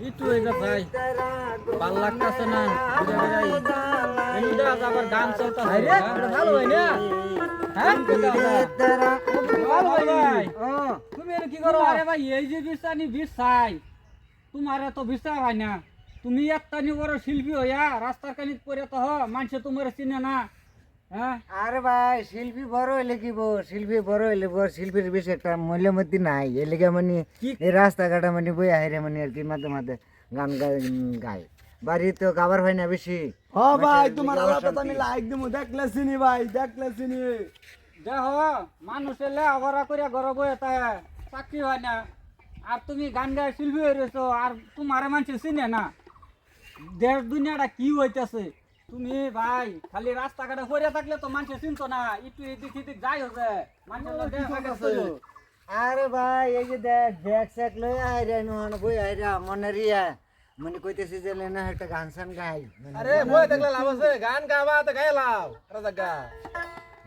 একটু এটা ভাই ভাল লাগতেছে না আবার গান চলতেছে ভালো হয় না হ্যাঁ ভালো হয় ভাই তুমি কি করো আরে ভাই এই যে বিছানি বিছাই তোমার এত বিছা হয় না তুমি একটানি বড় শিল্পী হইয়া রাস্তার কানিত পড়ে তো মানুষে তোমার চিনে না হ্যাঁ আরে ভাই শিল্পী বড় হইলে কি শিল্পী বড় হইলে শিল্পীর বেশি একটা মূল্যমতি নাই এর লেগে মানে এই রাস্তাঘাটে মানে বই আহেরে মানে আর কি মাঝে মাঝে গান গায় বাড়ি তো গাবার হয় না বেশি ভাই তোমার আলাদা আমি লাইক দিমু দেখলে চিনি ভাই দেখলে চিনি দেখ মানুষ এলে অগরা করে ঘর বয়ে চাকরি হয় না আর তুমি গান গায়ে শিল্পী হয়ে রয়েছো আর তোমার মানুষ চিনে না দেশ দুনিয়াটা কি হইতেছে তুমি ভাই খালি রাস্তাঘাটে পড়ে থাকলে তো মানুষ চিনতো না একটু এদিক এদিক যাই হচ্ছে আরে ভাই এই যে দেখ সেক লই আইরে নহন বই আইরা মনে রিয়া মানে কইতেছি যে না একটা গান সান গাই আরে বই দেখলে লাভ আছে গান গাবা তো গায় লাভ আরে জাগা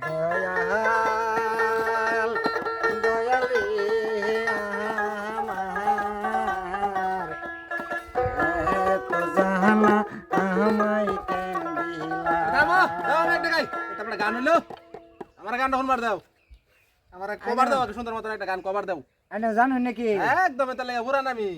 দয়াল দয়ালি আমার তো জানা আমায় কেন দিলা দাও দাও একটা গাই তারপরে গান হলো আমার গানটা শুনবার দাও আমার কভার দাও সুন্দর মতন একটা গান কভার দাও আরে জানো নাকি একদম তাহলে পুরান আমি